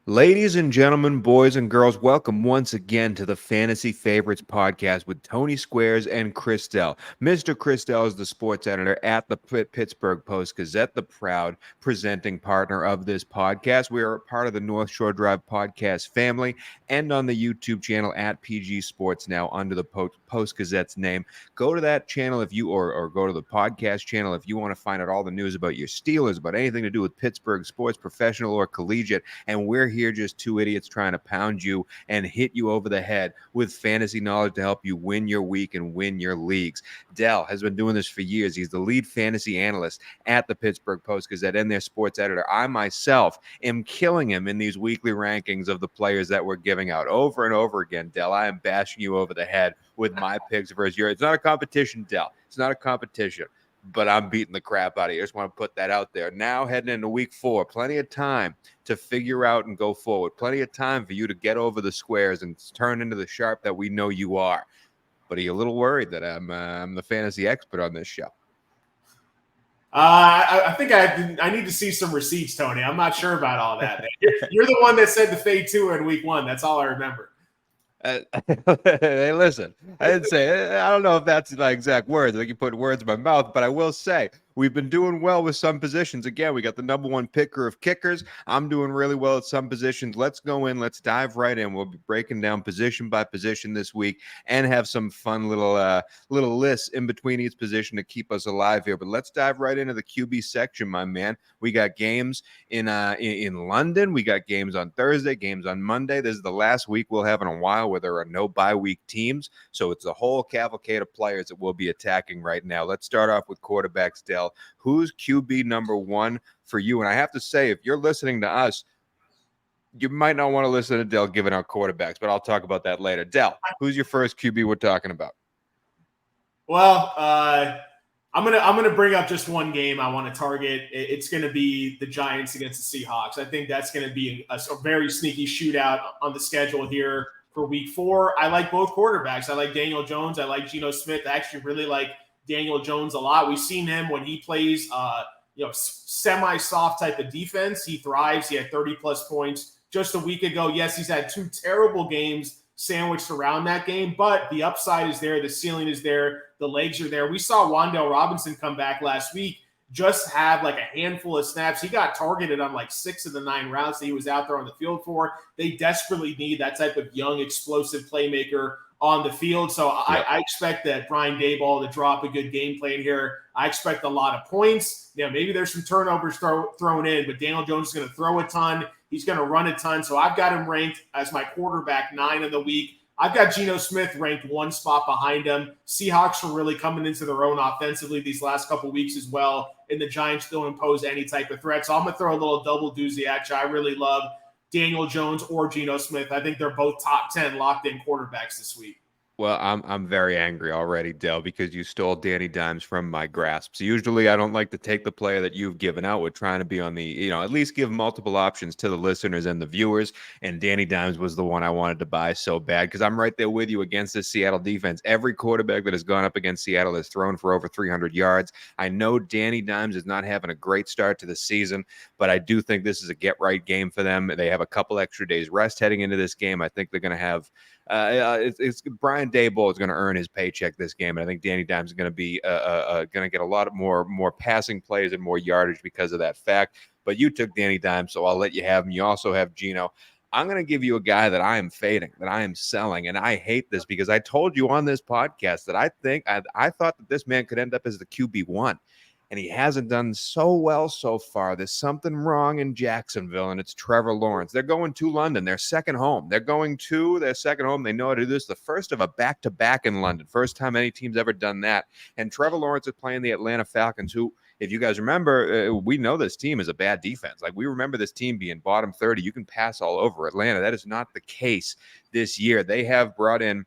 Ladies and gentlemen, boys and girls, welcome once again to the Fantasy Favorites podcast with Tony Squares and Chris Dell. Mr. Chris Dell is the sports editor at the Pittsburgh Post-Gazette, the proud presenting partner of this podcast. We are a part of the North Shore Drive podcast family and on the YouTube channel at PG Sports now under the Post-Gazette's name. Go to that channel if you, or go to the podcast channel if you want to find out all the news about your Steelers, about anything to do with Pittsburgh sports, professional or collegiate, and we're here just two idiots trying to pound you and hit you over the head with fantasy knowledge to help you win your week and win your leagues. Dell has been doing this for years. He's the lead fantasy analyst at the Pittsburgh Post-Gazette and their sports editor. I myself am killing him in these weekly rankings of the players that we're giving out over and over again. Dell, I am bashing you over the head with my picks versus yours. It's not a competition, Dell. It's not a competition. But I'm beating the crap out of you. I just want to put that out there. Now heading into week 4, plenty of time to figure out and go forward. Plenty of time for you to get over the squares and turn into the sharp that we know you are. But are you a little worried that I'm the fantasy expert on this show? I think I need to see some receipts, Tony. I'm not sure about all that. You're the one that said the fade 2 in week 1. That's all I remember. Hey, listen, I didn't say, I don't know if that's my exact words. I think you put words in my mouth, but I will say we've been doing well with some positions. Again, we got the number 1 picker of kickers. I'm doing really well at some positions. Let's go in. Let's dive right in. We'll be breaking down position by position this week and have some fun little lists in between each position to keep us alive here. But let's dive right into the QB section, my man. We got games in London. We got games on Thursday, games on Monday. This is the last week we'll have in a while where there are no bye week teams. So it's a whole cavalcade of players that we'll be attacking right now. Let's start off with quarterbacks, Dell. Who's QB number 1 for you? And I have to say, if you're listening to us, you might not want to listen to Dell giving out quarterbacks, but I'll talk about that later. Dell, who's your first QB we're talking about? Well, I'm gonna bring up just one game I want to target. It's going to be the Giants against the Seahawks. I think that's going to be a very sneaky shootout on the schedule here for week 4. I like both quarterbacks. I like Daniel Jones. I like Geno Smith. I actually really like Daniel Jones a lot. We've seen him when he plays, semi-soft type of defense. He thrives. He had 30-plus points just a week ago. Yes, he's had 2 terrible games sandwiched around that game, but the upside is there. The ceiling is there. The legs are there. We saw Wan'Dale Robinson come back last week, just have like a handful of snaps. He got targeted on like 6 of the 9 routes that he was out there on the field for. They desperately need that type of young, explosive playmaker on the field. So I expect that Brian Daboll to drop a good game plan here. I expect a lot of points. Maybe there's some turnovers thrown in, but Daniel Jones is going to throw a ton. He's going to run a ton. So I've got him ranked as my quarterback 9 of the week. I've got Geno Smith ranked 1 spot behind him. Seahawks are really coming into their own offensively these last couple weeks as well, and the Giants don't impose any type of threat. So I'm going to throw a little double doozy at you. I really love Daniel Jones or Geno Smith. I think they're both top 10 locked-in quarterbacks this week. Well, I'm very angry already, Dell, because you stole Danny Dimes from my grasp. So usually I don't like to take the player that you've given out. We're trying to be on the, at least give multiple options to the listeners and the viewers. And Danny Dimes was the one I wanted to buy so bad because I'm right there with you against this Seattle defense. Every quarterback that has gone up against Seattle has thrown for over 300 yards. I know Danny Dimes is not having a great start to the season, but I do think this is a get-right game for them. They have a couple extra days rest heading into this game. I think they're going to have it's Brian Daboll is going to earn his paycheck this game, and I think Danny Dimes is going to be going to get a lot more passing plays and more yardage because of that fact. But you took Danny Dimes, so I'll let you have him. You also have Geno. I'm going to give you a guy that I am fading, that I am selling, and I hate this because I told you on this podcast that I thought that this man could end up as the QB1. And he hasn't done so well so far. There's something wrong in Jacksonville, and it's Trevor Lawrence. They're going to London, their second home. They're going to their second home. They know how to do this. The first of a back-to-back in London. First time any team's ever done that. And Trevor Lawrence is playing the Atlanta Falcons, who, if you guys remember, we know this team is a bad defense. Like, we remember this team being bottom 30. You can pass all over Atlanta. That is not the case this year. They have brought in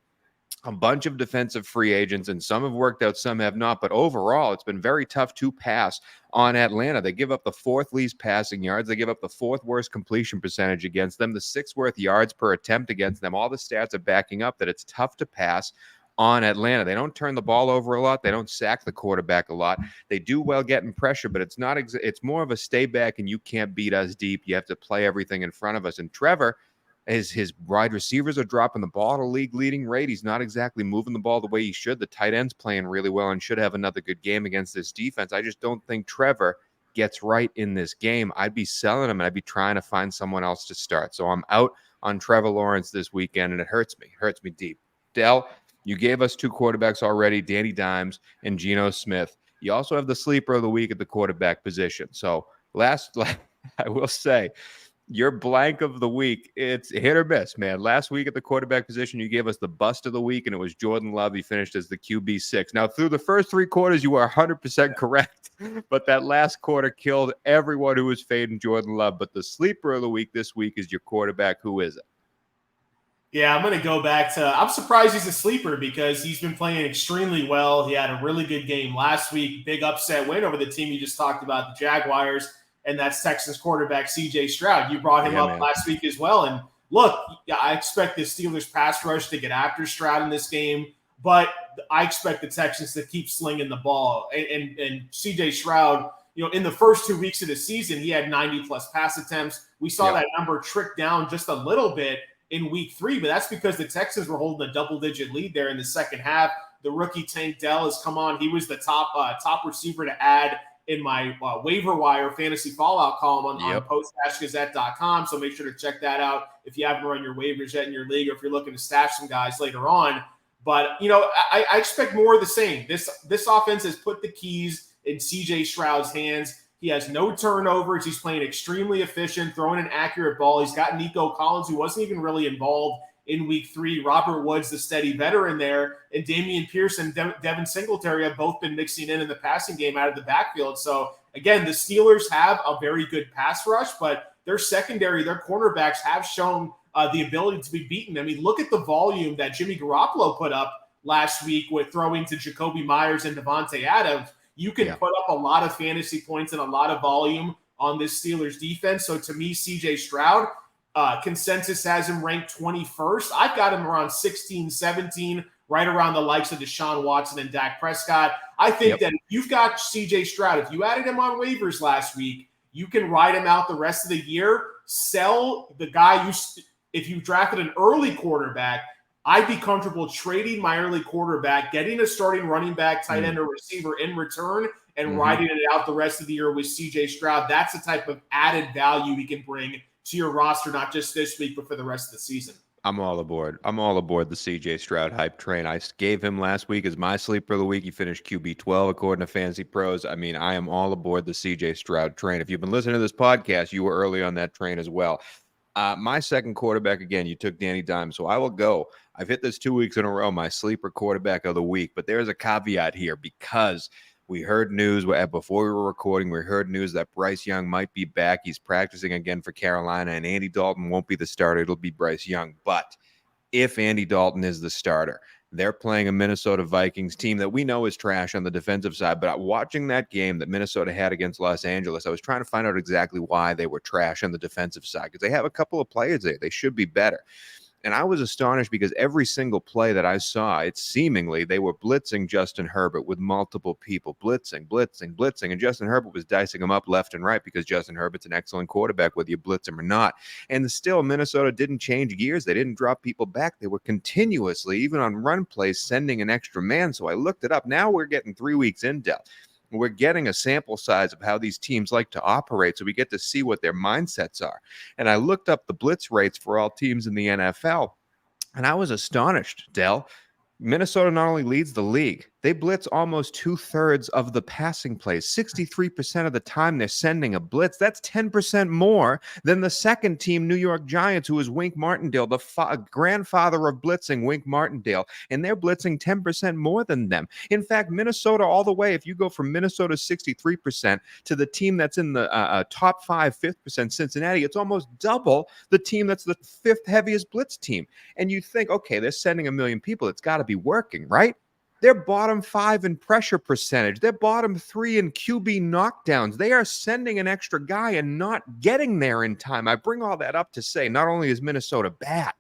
a bunch of defensive free agents, and some have worked out, some have not. But overall, it's been very tough to pass on Atlanta. They give up the 4th least passing yards. They give up the 4th worst completion percentage against them, the 6th worst yards per attempt against them. All the stats are backing up that it's tough to pass on Atlanta. They don't turn the ball over a lot. They don't sack the quarterback a lot. They do well getting pressure, but it's not. It's more of a stay back and you can't beat us deep. You have to play everything in front of us. And Trevor, his wide receivers are dropping the ball at a league leading rate. He's not exactly moving the ball the way he should. The tight end's playing really well and should have another good game against this defense. I just don't think Trevor gets right in this game. I'd be selling him and I'd be trying to find someone else to start. So I'm out on Trevor Lawrence this weekend, and it hurts me deep. Dell, you gave us two quarterbacks already, Danny Dimes and Geno Smith. You also have the sleeper of the week at the quarterback position. So I will say, your blank of the week, it's hit or miss, man. Last week at the quarterback position, you gave us the bust of the week, and it was Jordan Love. He finished as the QB6. Now, through the first three quarters, you are 100% correct, but that last quarter killed everyone who was fading Jordan Love. But the sleeper of the week this week is your quarterback. Who is it? Yeah, I'm going to go back to – I'm surprised he's a sleeper because he's been playing extremely well. He had a really good game last week, big upset win over the team you just talked about, the Jaguars. And that's Texans quarterback C.J. Stroud. You brought him up last week as well. And look, I expect the Steelers pass rush to get after Stroud in this game, but I expect the Texans to keep slinging the ball. And C.J. Stroud, in the first 2 weeks of the season, he had 90-plus pass attempts. We saw that number trick down just a little bit in week 3, but that's because the Texans were holding a double-digit lead there in the second half. The rookie Tank Dell has come on. He was the top receiver to add in my waiver wire fantasy fallout column on Post-Gazette.com. So make sure to check that out if you haven't run your waivers yet in your league or if you're looking to stash some guys later on. But, I expect more of the same. This offense has put the keys in C.J. Stroud's hands. He has no turnovers. He's playing extremely efficient, throwing an accurate ball. He's got Nico Collins, who wasn't even really involved in week 3. Robert Woods, the steady veteran there, and Damian Pierce and Devin Singletary have both been mixing in the passing game out of the backfield. So, again, the Steelers have a very good pass rush, but their secondary, their cornerbacks have shown the ability to be beaten. I mean, look at the volume that Jimmy Garoppolo put up last week with throwing to Jacoby Myers and Devontae Adams. You can put up a lot of fantasy points and a lot of volume on this Steelers defense. So, to me, C.J. Stroud, consensus has him ranked 21st. I've got him around 16, 17, right around the likes of Deshaun Watson and Dak Prescott. I think that if you've got C.J. Stroud, if you added him on waivers last week, you can ride him out the rest of the year. Sell the guy if you drafted an early quarterback, I'd be comfortable trading my early quarterback, getting a starting running back, tight end, or receiver in return, and riding it out the rest of the year with C.J. Stroud. That's the type of added value he can bring to your roster, not just this week, but for the rest of the season. I'm all aboard. I'm all aboard the C.J. Stroud hype train. I gave him last week as my sleeper of the week. He finished QB 12 according to Fantasy Pros. I mean, I am all aboard the C.J. Stroud train. If you've been listening to this podcast, you were early on that train as well. My second quarterback, again, you took Danny Dimes, so I will go. I've hit this 2 weeks in a row, my sleeper quarterback of the week, but there's a caveat here because we heard news before we were recording. We heard news that Bryce Young might be back. He's practicing again for Carolina, and Andy Dalton won't be the starter. It'll be Bryce Young. But if Andy Dalton is the starter, they're playing a Minnesota Vikings team that we know is trash on the defensive side. But watching that game that Minnesota had against Los Angeles, I was trying to find out exactly why they were trash on the defensive side because they have a couple of players there. They should be better. And I was astonished because every single play that I saw, it's seemingly they were blitzing Justin Herbert with multiple people, blitzing. And Justin Herbert was dicing them up left and right because Justin Herbert's an excellent quarterback, whether you blitz him or not. And still, Minnesota didn't change gears. They didn't drop people back. They were continuously, even on run plays, sending an extra man. So I looked it up. Now we're getting 3 weeks in depth. We're getting a sample size of how these teams like to operate, so we get to see what their mindsets are. And I looked up the blitz rates for all teams in the NFL, and I was astonished, Dell. Minnesota not only leads the league, they blitz almost 2/3 of the passing plays. 63% of the time they're sending a blitz. That's 10% more than the second team, New York Giants, who is Wink Martindale, the grandfather of blitzing, Wink Martindale. And they're blitzing 10% more than them. In fact, Minnesota all the way, if you go from Minnesota's 63% to the team that's in the top 5, 5th%, Cincinnati, it's almost double the team that's the 5th heaviest blitz team. And you think, okay, they're sending 1 million people. It's got to be working, right? They're bottom 5 in pressure percentage. They're bottom 3 in QB knockdowns. They are sending an extra guy and not getting there in time. I bring all that up to say, not only is Minnesota bad,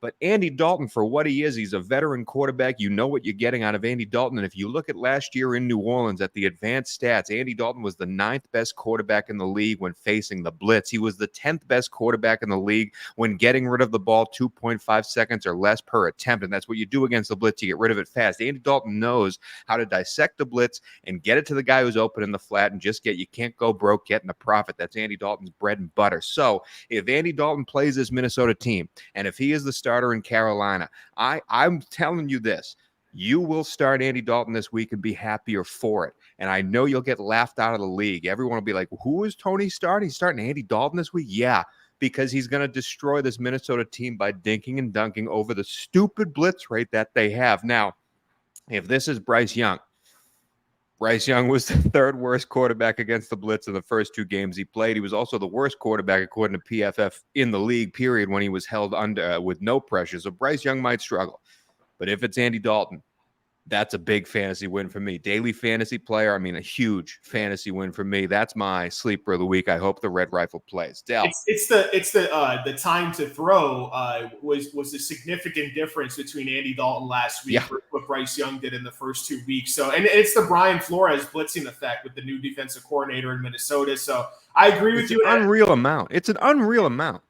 But Andy Dalton, for what he is, he's a veteran quarterback. You know what you're getting out of Andy Dalton. And if you look at last year in New Orleans at the advanced stats, Andy Dalton was the 9th best quarterback in the league when facing the blitz. He was the 10th best quarterback in the league when getting rid of the ball 2.5 seconds or less per attempt. And that's what you do against the blitz. You get rid of it fast. Andy Dalton knows how to dissect the blitz and get it to the guy who's open in the flat and just you can't go broke getting a profit. That's Andy Dalton's bread and butter. So if Andy Dalton plays this Minnesota team, and if he is the starter in Carolina, I'm telling you this. You will start Andy Dalton this week and be happier for it. And I know you'll get laughed out of the league. Everyone will be like, who is Tony starting? He's starting Andy Dalton this week? Yeah, because he's going to destroy this Minnesota team by dinking and dunking over the stupid blitz rate that they have. Now, if this is Bryce Young was the 3rd worst quarterback against the blitz in the first 2 games he played. He was also the worst quarterback, according to PFF, in the league, period, when he was held under with no pressure. So Bryce Young might struggle. But if it's Andy Dalton, that's a big fantasy win for me. Daily fantasy player, a huge fantasy win for me. That's my sleeper of the week. I hope the Red Rifle plays. Dell. It's the time to throw was a significant difference between Andy Dalton last week for what Bryce Young did in the first 2 weeks. So, and it's the Brian Flores blitzing effect with the new defensive coordinator in Minnesota. So I agree with you. It's an unreal amount. It's an unreal amount.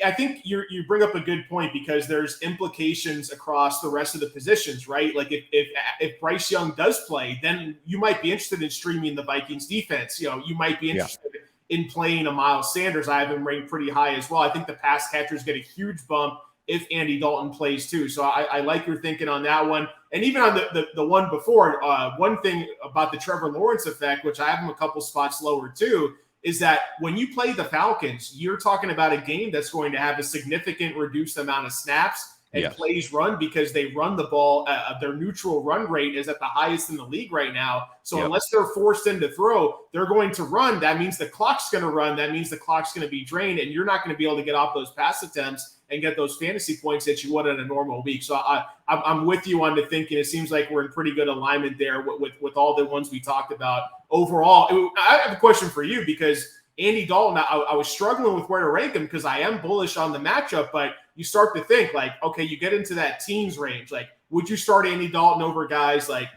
I think you bring up a good point because there's implications across the rest of the positions, right? Like if Bryce Young does play, then you might be interested in streaming the Vikings defense. You might be interested in playing a Miles Sanders. I have him ranked pretty high as well. I think the pass catchers get a huge bump if Andy Dalton plays too. So I like your thinking on that one. And even on the one before, one thing about the Trevor Lawrence effect, which I have him a couple spots lower too, is that when you play the Falcons, you're talking about a game that's going to have a significant reduced amount of snaps and plays run because they run the ball. Their neutral run rate is at the highest in the league right now. So unless they're forced into throw, they're going to run. That means the clock's going to run. That means the clock's going to be drained, and you're not going to be able to get off those pass attempts and get those fantasy points that you would in a normal week. So I'm with you on the thinking. It seems like we're in pretty good alignment there with all the ones we talked about. Overall, I have a question for you because Andy Dalton, I was struggling with where to rank him because I am bullish on the matchup, but you start to think like, okay, you get into that teens range. Like, would you start Andy Dalton over guys like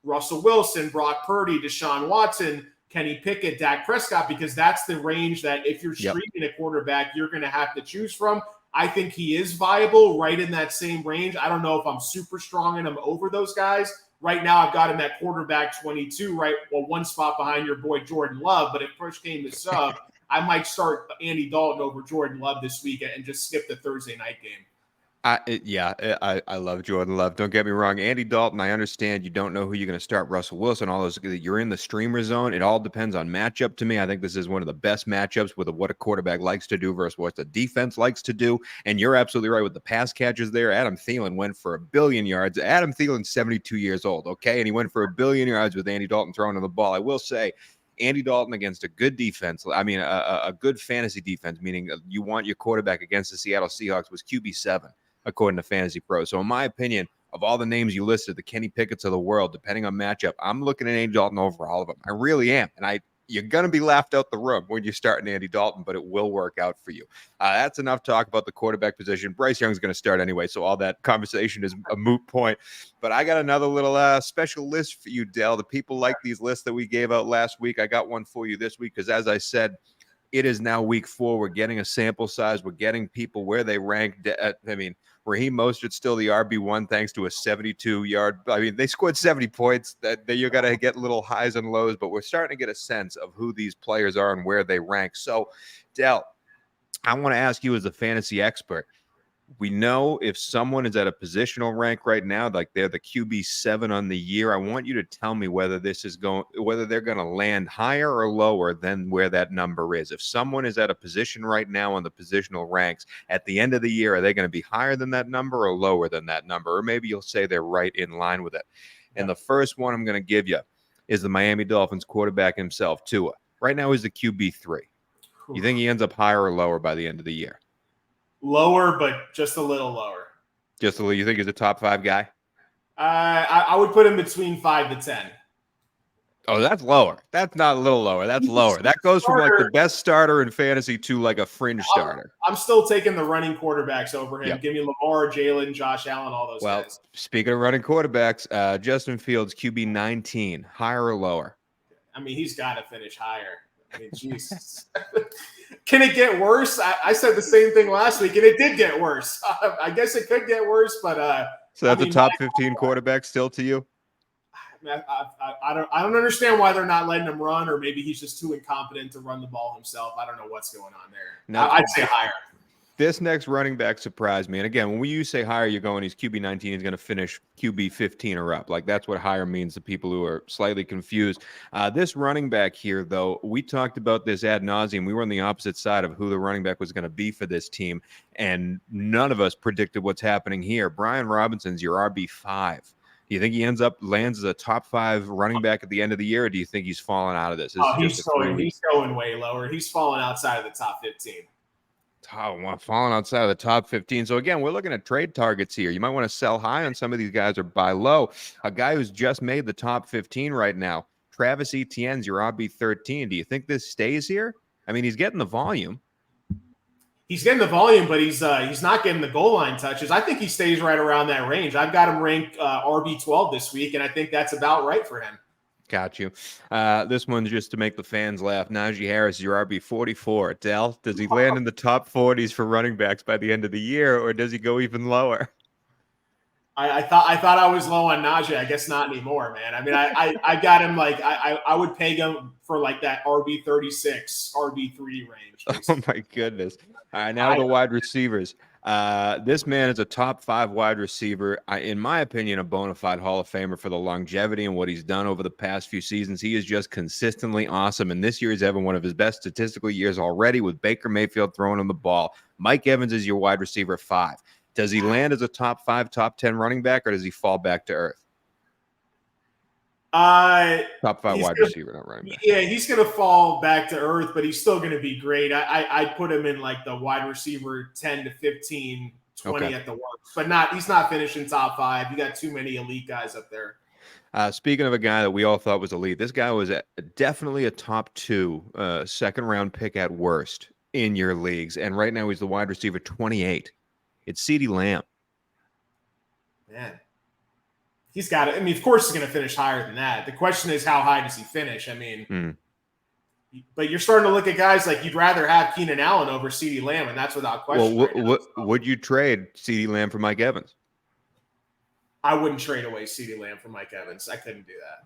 Russell Wilson, Brock Purdy, Deshaun Watson, Kenny Pickett, Dak Prescott? Because that's the range that if you're streaming a quarterback, you're going to have to choose from. I think he is viable right in that same range. I don't know if I'm super strong in him over those guys. Right now, I've got him at quarterback 22, right? Well, one spot behind your boy Jordan Love. But if push came to sub, I might start Andy Dalton over Jordan Love this week and just skip the Thursday night game. I love Jordan Love. Don't get me wrong. Andy Dalton, I understand you don't know who you're going to start. Russell Wilson, all those. You're in the streamer zone. It all depends on matchup to me. I think this is one of the best matchups with what a quarterback likes to do versus what the defense likes to do. And you're absolutely right with the pass catchers there. Adam Thielen went for 1 billion yards. Adam Thielen's 72 years old, okay? And he went for 1 billion yards with Andy Dalton throwing on the ball. I will say, Andy Dalton against a good defense, a good fantasy defense, meaning you want your quarterback against the Seattle Seahawks, was QB7. According to Fantasy Pro. So in my opinion, of all the names you listed, the Kenny Pickett's of the world, depending on matchup, I'm looking at Andy Dalton over all of them. I really am. And you're going to be laughed out the room when you start in Andy Dalton, but it will work out for you. That's enough talk about the quarterback position. Bryce Young's going to start anyway, so all that conversation is a moot point. But I got another little special list for you, Dell. The people like these lists that we gave out last week. I got one for you this week because, as I said, it is now week 4. We're getting a sample size. We're getting people where they rank. Raheem Mostert still the RB1 thanks to a 72-yard. They scored 70 points. That you got to get little highs and lows, but we're starting to get a sense of who these players are and where they rank. So, Dell, I want to ask you as a fantasy expert. We know if someone is at a positional rank right now, like they're the QB7 on the year, I want you to tell me whether they're going to land higher or lower than where that number is. If someone is at a position right now on the positional ranks, at the end of the year, are they going to be higher than that number or lower than that number? Or maybe you'll say they're right in line with it. And the first one I'm going to give you is the Miami Dolphins quarterback himself, Tua. Right now he's the QB3. You think he ends up higher or lower by the end of the year? Lower, but just a little lower. Just a little. You think he's a top 5 guy? I would put him between 5 to 10. Oh, that's lower. That's not a little lower. That's lower. That goes from like the best starter in fantasy to like a fringe starter. I'm still taking the running quarterbacks over him. Yep. Give me Lamar, Jalen, Josh Allen, all those Well, guys. speaking of running quarterbacks, Justin Fields, QB 19, higher or lower? I mean, he's got to finish higher. I mean, Jesus. Can it get worse? I said the same thing last week, and it did get worse. I guess it could get worse, but so that's a top 15 quarterback still to you? I don't understand why they're not letting him run, or maybe he's just too incompetent to run the ball himself. I don't know what's going on there. Now, I'd say higher. This next running back surprised me. And again, when you say higher, you're going, he's QB 19, he's going to finish QB 15 or up. Like that's what higher means to people who are slightly confused. This running back here, though, we talked about this ad nauseum. We were on the opposite side of who the running back was going to be for this team. And none of us predicted what's happening here. Brian Robinson's your RB5. Do you think he lands as a top 5 running back at the end of the year, or do you think he's falling out of this? He's going way lower. He's falling outside of the top 15. Falling outside of the top 15. So again, we're looking at trade targets here. You might want to sell high on some of these guys or buy low. A guy who's just made the top 15 right now, Travis Etienne's your RB13. Do you think this stays here? I mean, he's getting the volume. He's getting the volume, but he's not getting the goal line touches. I think he stays right around that range. I've got him ranked RB12 this week, and I think that's about right for him. Got you. This one's just to make the fans laugh. Najee Harris, your RB44. Dell, does he land in the top 40s for running backs by the end of the year, or does he go even lower? I thought I was low on Najee. I guess not anymore, man. I mean, I got him like I would peg him for like that RB36, RB3 range. Basically. Oh my goodness! All right, now the wide receivers. This man is a top 5 wide receiver. In my opinion, a bona fide Hall of Famer for the longevity and what he's done over the past few seasons. He is just consistently awesome. And this year he's having one of his best statistical years already with Baker Mayfield throwing him the ball. Mike Evans is your wide receiver 5. Does he land as a top 5, top 10 running back, or does he fall back to earth? Top 5 wide receiver, not running back. Yeah, he's going to fall back to earth, but he's still going to be great. I'd put him in like the wide receiver 10 to 15, 20 at the worst, but he's not finishing top 5. You got too many elite guys up there. Speaking of a guy that we all thought was elite, this guy was definitely a top 2 second-round pick at worst in your leagues, and right now he's the wide receiver 28. It's CeeDee Lamb. Man. He's got it. I mean, of course he's going to finish higher than that. The question is, how high does he finish? I mean, but you're starting to look at guys like you'd rather have Keenan Allen over CeeDee Lamb, and that's without question. Well, would you trade CeeDee Lamb for Mike Evans? I wouldn't trade away CeeDee Lamb for Mike Evans. I couldn't do that.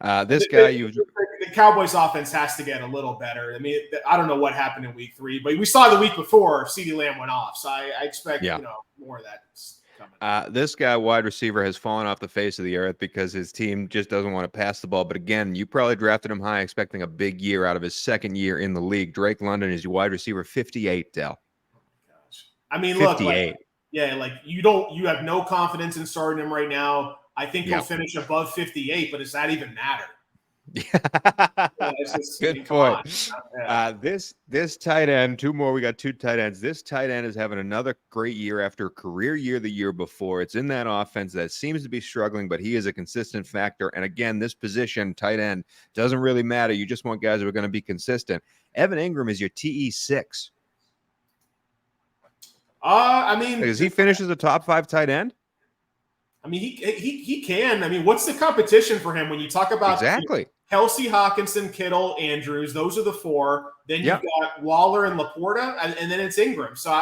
No. The Cowboys offense has to get a little better. I mean, I don't know what happened in week 3, but we saw the week before CeeDee Lamb went off. So I expect more of that coming. This guy, wide receiver, has fallen off the face of the earth because his team just doesn't want to pass the ball. But again, you probably drafted him high, expecting a big year out of his second year in the league. Drake London is your wide receiver 58, Dell. Oh my gosh. I mean, 58. Look, you have no confidence in starting him right now. I think he'll finish above 58, but does that even matter? Good point. This tight end, 2 more. We got 2 tight ends. This tight end is having another great year after a career year the year before. It's in that offense that seems to be struggling, but he is a consistent factor. And again, this position, tight end, doesn't really matter. You just want guys who are going to be consistent. Evan Ingram is your TE6. I mean, does he finish as a top 5 tight end? I mean, he can. I mean, what's the competition for him when you talk about exactly? Kelsey, Hawkinson, Kittle, Andrews. Those are the 4. Then you've got Waller and Laporta, and then it's Ingram. So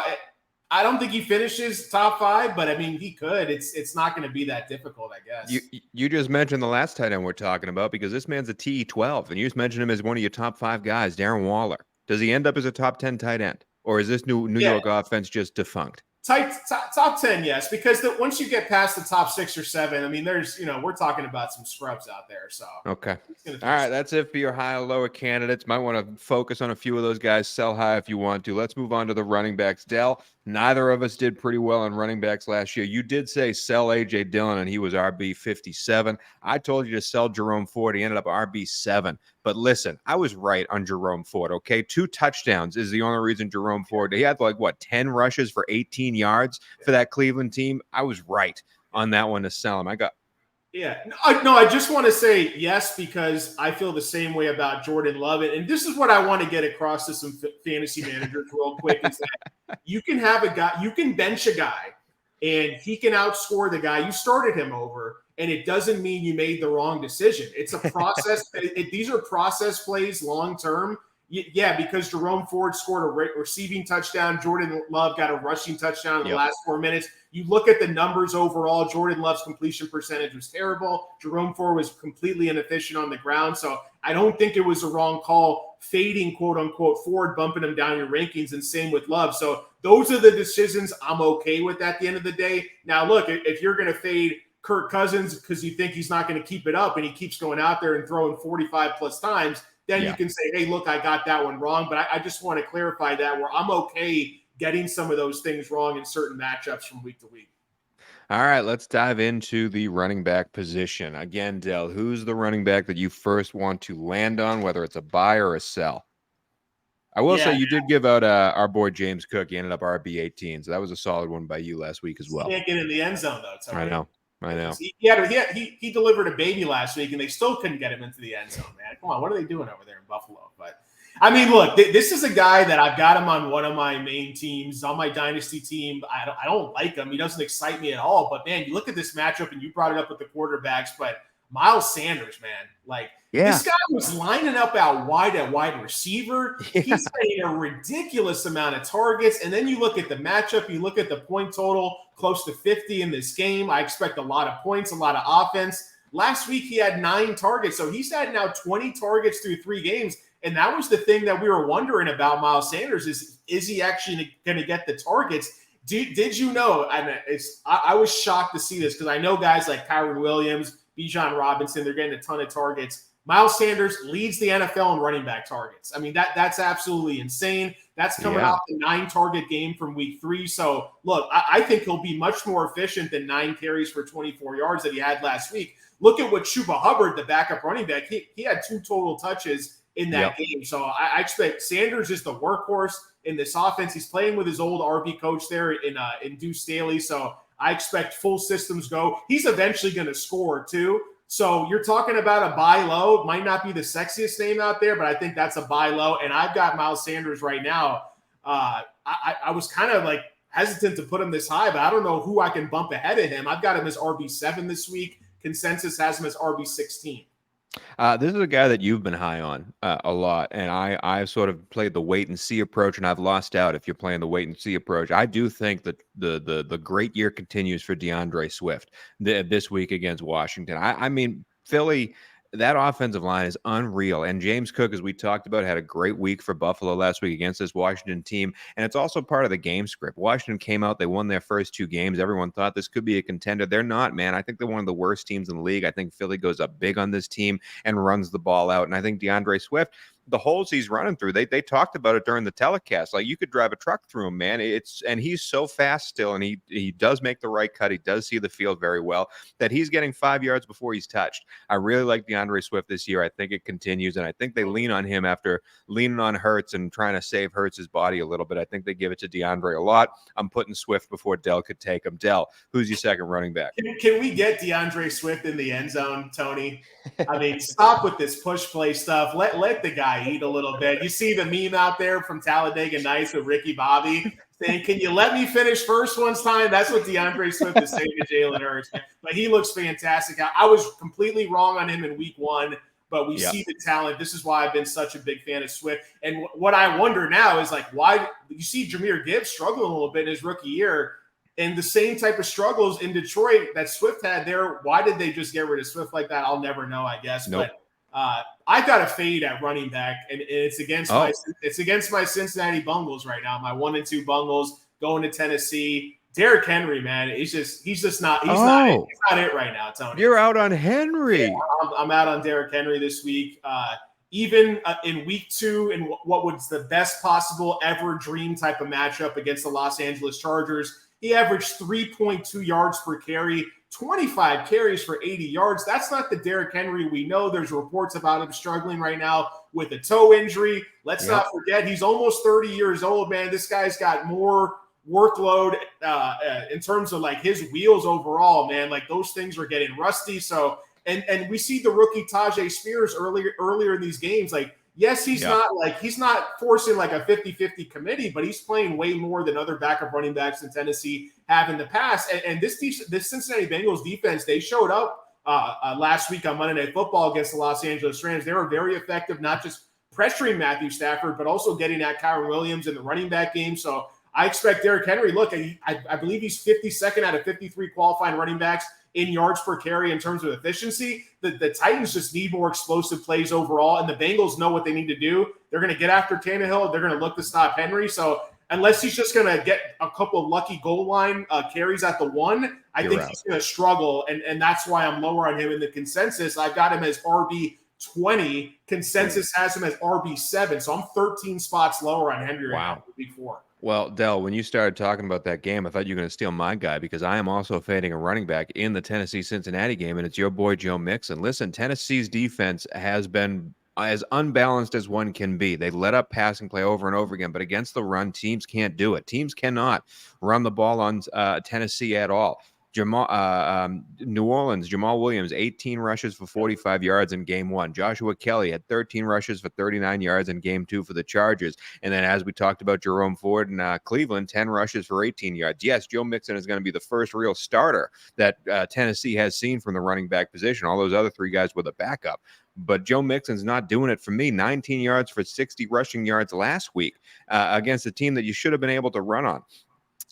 I don't think he finishes top 5, but I mean, he could. It's not going to be that difficult, I guess. You just mentioned the last tight end we're talking about because this man's a TE12, and you just mentioned him as one of your top 5 guys, Darren Waller. Does he end up as a top 10 tight end, or is this New York offense just defunct? Top 10, yes, because once you get past the top 6 or 7, I mean, there's, we're talking about some scrubs out there. So okay, all right, that's it for your high or lower candidates. Might want to focus on a few of those guys. Sell high if you want to. Let's move on to the running backs. Dell, neither of us did pretty well on running backs last year. You did say sell AJ Dillon, and he was RB 57. I told you to sell Jerome Ford. He ended up RB 7. But listen, I was right on Jerome Ford, okay? 2 touchdowns is the only reason Jerome Ford, he had 10 rushes for 18 yards for that Cleveland team. I was right on that one to sell him. Yeah. No, I just want to say yes, because I feel the same way about Jordan Love. And this is what I want to get across to some fantasy managers real quick, is that you can have a guy, you can bench a guy and he can outscore the guy you started him over. And it doesn't mean you made the wrong decision. It's a process. These are process plays long term. Yeah, because Jerome Ford scored a receiving touchdown. Jordan Love got a rushing touchdown in the last 4 minutes. You look at the numbers overall, Jordan Love's completion percentage was terrible. Jerome Ford was completely inefficient on the ground. So I don't think it was a wrong call fading, quote unquote, Ford, bumping him down your rankings, and same with Love. So those are the decisions I'm okay with at the end of the day. Now, look, if you're going to fade Kirk Cousins because you think he's not going to keep it up and he keeps going out there and throwing 45 plus times, then you can say, hey, look, I got that one wrong. But I just want to clarify that, where I'm okay getting some of those things wrong in certain matchups from week to week. All right, let's dive into the running back position. Again, Dell, who's the running back that you first want to land on, whether it's a buy or a sell? I will say you did give out our boy James Cook. He ended up RB18, so that was a solid one by you last week as well. Can't get in the end zone, though, Tony. I know. He delivered a baby last week, and they still couldn't get him into the end zone, man. Come on, what are they doing over there in Buffalo? But, I mean, look, this is a guy that I've got him on one of my main teams, on my dynasty team. I don't like him. He doesn't excite me at all. But, man, you look at this matchup, and you brought it up with the quarterbacks, but Miles Sanders, man, this guy was lining up out wide at wide receiver. He's getting a ridiculous amount of targets. And then you look at the matchup, you look at the point total, close to 50 in this game. I expect a lot of points, a lot of offense. Last week, he had 9 targets. So he's had now 20 targets through 3 games. And that was the thing that we were wondering about Miles Sanders, is he actually going to get the targets? Did you know, and I was shocked to see this, because I know guys like Kyron Williams, Bijan Robinson, they're getting a ton of targets. Miles Sanders leads the NFL in running back targets. I mean, that's absolutely insane. That's coming off the 9-target game from week 3. So, look, I think he'll be much more efficient than 9 carries for 24 yards that he had last week. Look at what Chuba Hubbard, the backup running back, he had 2 total touches in that game. So I expect Sanders is the workhorse in this offense. He's playing with his old RB coach there in Deuce Staley. So I expect full systems go. He's eventually going to score too. So you're talking about a buy low. Might not be the sexiest name out there, but I think that's a buy low. And I've got Miles Sanders right now. I was kind of like hesitant to put him this high, but I don't know who I can bump ahead of him. I've got him as RB7 this week. Consensus has him as RB16. This is a guy that you've been high on a lot, and I've sort of played the wait and see approach, and I've lost out if you're playing the wait and see approach. I do think that the great year continues for DeAndre Swift this week against Washington. I mean, Philly, that offensive line is unreal. And James Cook, as we talked about, had a great week for Buffalo last week against this Washington team. And it's also part of the game script. Washington came out, they won their first 2 games. Everyone thought this could be a contender. They're not, man. I think they're one of the worst teams in the league. I think Philly goes up big on this team and runs the ball out. And I think DeAndre Swift, the holes he's running through, they talked about it during the telecast. Like, you could drive a truck through him, man. And he's so fast still, and he does make the right cut. He does see the field very well, that he's getting 5 yards before he's touched. I really like DeAndre Swift this year. I think it continues, and I think they lean on him after leaning on Hurts and trying to save Hurts' body a little bit. I think they give it to DeAndre a lot. I'm putting Swift before Dell could take him. Dell, who's your second running back? Can we get DeAndre Swift in the end zone, Tony? I mean, stop with this push play stuff. Let the guy eat a little bit. You see the meme out there from Talladega Nights with Ricky Bobby saying, "Can you let me finish first one time?" That's what DeAndre Swift is saying to Jalen Hurts. But he looks fantastic. I was completely wrong on him in week 1, but we see the talent. This is why I've been such a big fan of Swift. And what I wonder now is, like, why you see Jahmyr Gibbs struggling a little bit in his rookie year, and the same type of struggles in Detroit that Swift had there. Why did they just get rid of Swift like that? I'll never know, I guess. Nope. But I've got a fade at running back, and it's against my Cincinnati Bungles right now. My 1-2 Bungles going to Tennessee. Derrick Henry, man, he's just not it right now, Tony. You're out on Henry. Yeah, I'm out on Derrick Henry this week. Even in week 2, in what was the best possible ever dream type of matchup against the Los Angeles Chargers, he averaged 3.2 yards per carry, 25 carries for 80 yards. That's not the Derrick Henry we know. There's reports about him struggling right now with a toe injury. Let's not forget, he's almost 30 years old, man. This guy's got more workload in terms of like his wheels overall, man, like those things are getting rusty. So, and we see the rookie Tajay Spears earlier in these games. Like, yes, he's not forcing like a 50-50 committee, but he's playing way more than other backup running backs in Tennessee have in the past. And this Cincinnati Bengals defense, they showed up last week on Monday Night Football against the Los Angeles Rams. They were very effective, not just pressuring Matthew Stafford, but also getting at Kyren Williams in the running back game. So I expect Derrick Henry. Look, I believe he's 52nd out of 53 qualifying running backs in yards per carry in terms of efficiency. The Titans just need more explosive plays overall, and the Bengals know what they need to do. They're going to get after Tannehill. They're going to look to stop Henry. So unless he's just going to get a couple of lucky goal line carries at the one, I think he's going to struggle, and that's why I'm lower on him in the consensus. I've got him as RB20. Consensus has him as RB7, so I'm 13 spots lower on Henry right now than before. Well, Dell, when you started talking about that game, I thought you were going to steal my guy because I am also fading a running back in the Tennessee-Cincinnati game, and it's your boy Joe Mixon. Listen, Tennessee's defense has been as unbalanced as one can be. They let up passing play over and over again, but against the run, teams can't do it. Teams cannot run the ball on Tennessee at all. New Orleans, Jamal Williams, 18 rushes for 45 yards in game one. Joshua Kelly had 13 rushes for 39 yards in game two for the Chargers. And then as we talked about Jerome Ford in Cleveland, 10 rushes for 18 yards. Yes, Joe Mixon is going to be the first real starter that Tennessee has seen from the running back position. All those other three guys were the backup. But Joe Mixon's not doing it for me. 19 yards for 60 rushing yards last week against a team that you should have been able to run on.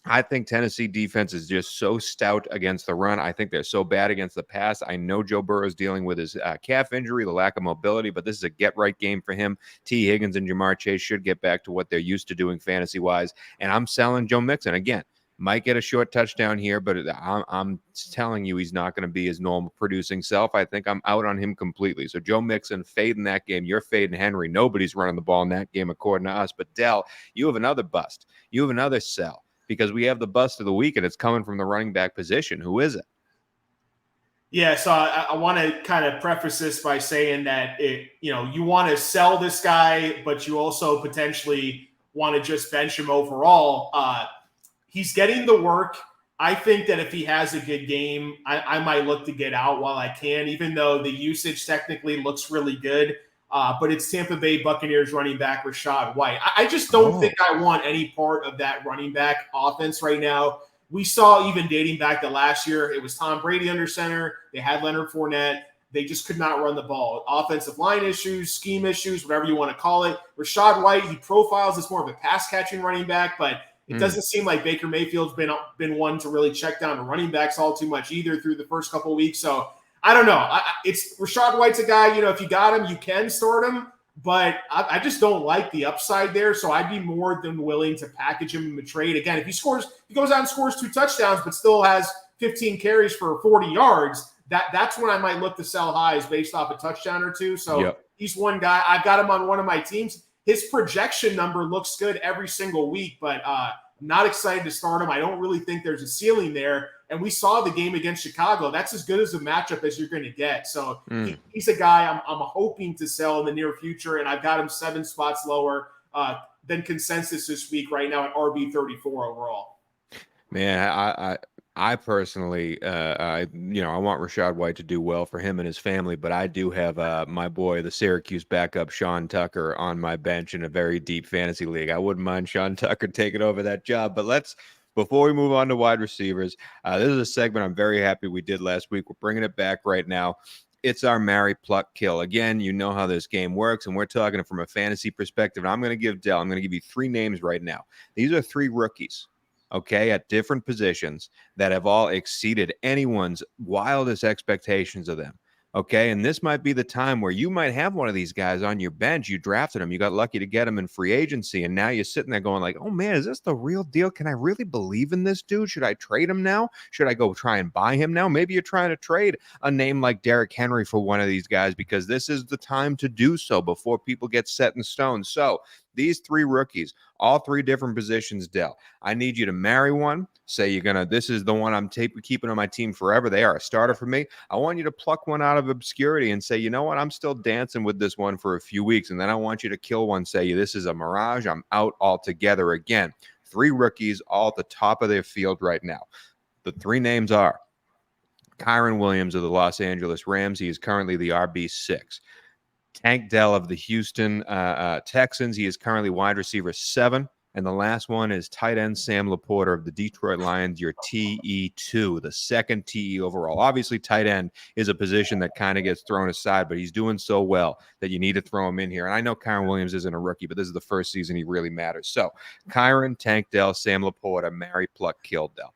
I think Tennessee defense is just so stout against the run. I think they're so bad against the pass. I know Joe Burrow is dealing with his calf injury, the lack of mobility, but this is a get-right game for him. T. Higgins and Jamar Chase should get back to what they're used to doing fantasy-wise, and I'm selling Joe Mixon. Again, might get a short touchdown here, but I'm telling you he's not going to be his normal producing self. I think I'm out on him completely. So Joe Mixon, fading that game. You're fading Henry. Nobody's running the ball in that game according to us. But Dell, you have another bust. You have another sell. Because we have the bust of the week, and it's coming from the running back position. Who is it? Yeah, so I want to kind of preface this by saying that you want to sell this guy, but you also potentially want to just bench him overall. He's getting the work. I think that if he has a good game, I might look to get out while I can, even though the usage technically looks really good. But it's Tampa Bay Buccaneers running back Rachaad White. I just don't think I want any part of that running back offense right now. We saw even dating back to last year, it was Tom Brady under center. They had Leonard Fournette. They just could not run the ball. Offensive line issues, scheme issues, whatever you want to call it. Rachaad White, he profiles as more of a pass-catching runing back, but it doesn't seem like Baker Mayfield's been one to really check down the running backs all too much either through the first couple of weeks. So I don't know. It's Rachaad White's a guy, if you got him, you can start him, but I just don't like the upside there. So I'd be more than willing to package him in the trade. Again, if he goes out and scores 2 touchdowns, but still has 15 carries for 40 yards, that's when I might look to sell highs based off a touchdown or two. So He's one guy. I've got him on one of my teams. His projection number looks good every single week, but not excited to start him. I don't really think there's a ceiling there. And we saw the game against Chicago. That's as good as a matchup as you're going to get. So he's a guy I'm hoping to sell in the near future, and I've got him 7 spots lower than consensus this week right now at RB34 overall. Man, I personally, I want Rachaad White to do well for him and his family, but I do have my boy, the Syracuse backup, Sean Tucker, on my bench in a very deep fantasy league. I wouldn't mind Sean Tucker taking over that job, but before we move on to wide receivers, this is a segment I'm very happy we did last week. We're bringing it back right now. It's our marry, pluck, kill. Again, you know how this game works, and we're talking from a fantasy perspective. And I'm going to give you 3 names right now. These are 3 rookies, okay, at different positions that have all exceeded anyone's wildest expectations of them. Okay, and this might be the time where you might have one of these guys on your bench. You drafted him. You got lucky to get him in free agency, and now you're sitting there going like, oh, man, is this the real deal? Can I really believe in this dude? Should I trade him now? Should I go try and buy him now? Maybe you're trying to trade a name like Derrick Henry for one of these guys because this is the time to do so before people get set in stone. So these 3 rookies, all 3 different positions, Dell. I need you to marry one. Say this is the one I'm keeping on my team forever. They are a starter for me. I want you to pluck one out of obscurity and say, you know what? I'm still dancing with this one for a few weeks. And then I want you to kill one, say, this is a mirage. I'm out altogether again. three rookies all at the top of their field right now. The three names are Kyren Williams of the Los Angeles Rams. He is currently the RB6. Tank Dell of the Houston Texans. He is currently wide receiver 7. And the last one is tight end Sam Laporta of the Detroit Lions, your TE2, the second TE overall. Obviously, tight end is a position that kind of gets thrown aside, but he's doing so well that you need to throw him in here. And I know Kyren Williams isn't a rookie, but this is the first season he really matters. So Kyren, Tank Dell, Sam Laporta, Mary, Pluck, Kill Dell.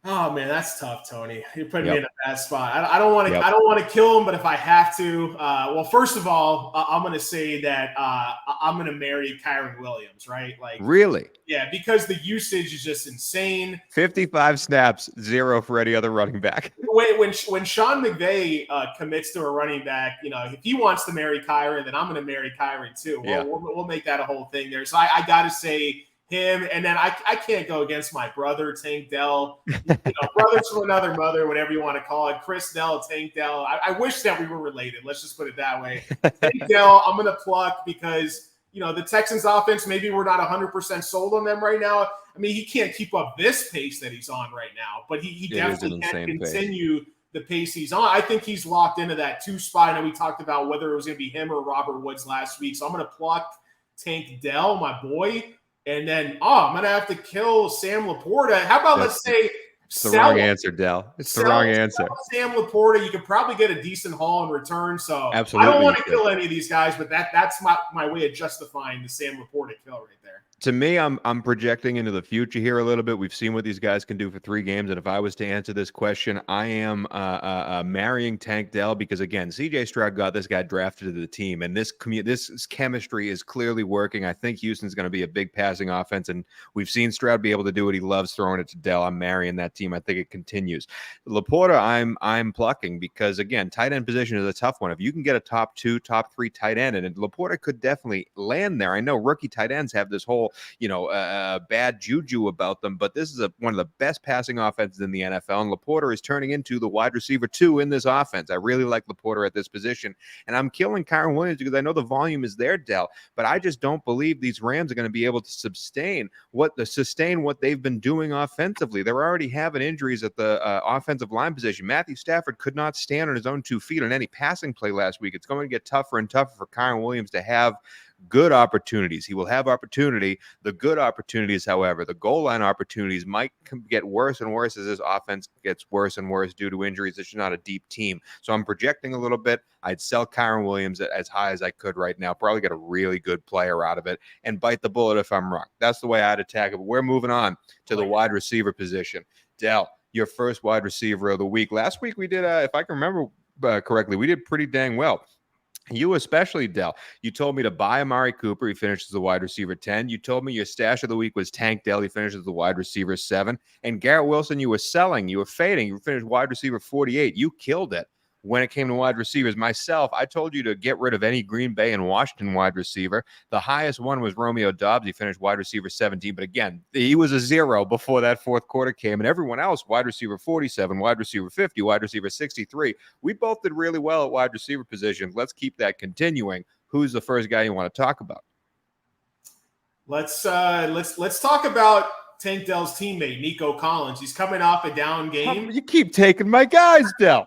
Oh man, that's tough, Tony. You're putting me in a bad spot. I don't want to. I don't want to kill him, but if I have to, well, first of all, I'm going to say that I'm going to marry Kyren Williams, right? Like, really? Yeah, because the usage is just insane. 55 snaps, 0 for any other running back. When Sean McVay commits to a running back, if he wants to marry Kyren, then I'm going to marry Kyren too. We'll make that a whole thing there. So I got to say him, and then I can't go against my brother, Tank Dell. Brothers from another mother, whatever you want to call it. Chris Dell, Tank Dell. I wish that we were related. Let's just put it that way. Tank Dell, I'm going to pluck because, the Texans offense, maybe we're not 100% sold on them right now. I mean, he can't keep up this pace that he's on right now, but he definitely can continue the pace he's on. I think he's locked into that 2 spot. I know we talked about whether it was going to be him or Robert Woods last week. So I'm going to pluck Tank Dell, my boy. And then, I'm going to have to kill Sam Laporta. How about let's say it's the wrong answer, Dell. It's the wrong answer. Sam Laporta, you could probably get a decent haul in return. So absolutely, I don't want to kill any of these guys, but that's my way of justifying the Sam Laporta kill right there. To me, I'm projecting into the future here a little bit. We've seen what these guys can do for 3 games, and if I was to answer this question, I am marrying Tank Dell because, again, C.J. Stroud got this guy drafted to the team, and this chemistry is clearly working. I think Houston's going to be a big passing offense, and we've seen Stroud be able to do it. He loves throwing it to Dell. I'm marrying that team. I think it continues. Laporta, I'm plucking because, again, tight end position is a tough one. If you can get a top 2, top 3 tight end, and Laporta could definitely land there. I know rookie tight ends have this whole bad juju about them, but this is one of the best passing offenses in the NFL, and Laporta is turning into the wide receiver 2 in this offense. I really like Laporta at this position, and I'm killing Kyren Williams because I know the volume is there, Dell, but I just don't believe these Rams are going to be able to sustain what they've been doing offensively. They're already having injuries at the offensive line position. Matthew Stafford could not stand on his own 2 feet on any passing play last week. It's going to get tougher and tougher for Kyren Williams to have good opportunities. He will have opportunity. The good opportunities, however, the goal line opportunities might get worse and worse as this offense gets worse and worse due to injuries. It's not a deep team. So I'm projecting a little bit. I'd sell Kyren Williams as high as I could right now. Probably get a really good player out of it and bite the bullet if I'm wrong. That's the way I'd attack it. But we're moving on to the wide receiver position. Dell, your first wide receiver of the week. Last week we did, if I can remember correctly, we did pretty dang well. You especially, Dell. You told me to buy Amari Cooper. He finishes the wide receiver 10. You told me your stash of the week was Tank Dell. He finishes the wide receiver 7. And Garrett Wilson, you were selling. You were fading. You finished wide receiver 48. You killed it when it came to wide receivers. Myself, I told you to get rid of any Green Bay and Washington wide receiver. The highest one was Romeo Doubs. He finished wide receiver 17. But again, he was a 0 before that fourth quarter came. And everyone else, wide receiver 47, wide receiver 50, wide receiver 63. We both did really well at wide receiver positions. Let's keep that continuing. Who's the first guy you want to talk about? Let's talk about Tank Dell's teammate, Nico Collins. He's coming off a down game. You keep taking my guys, Dell.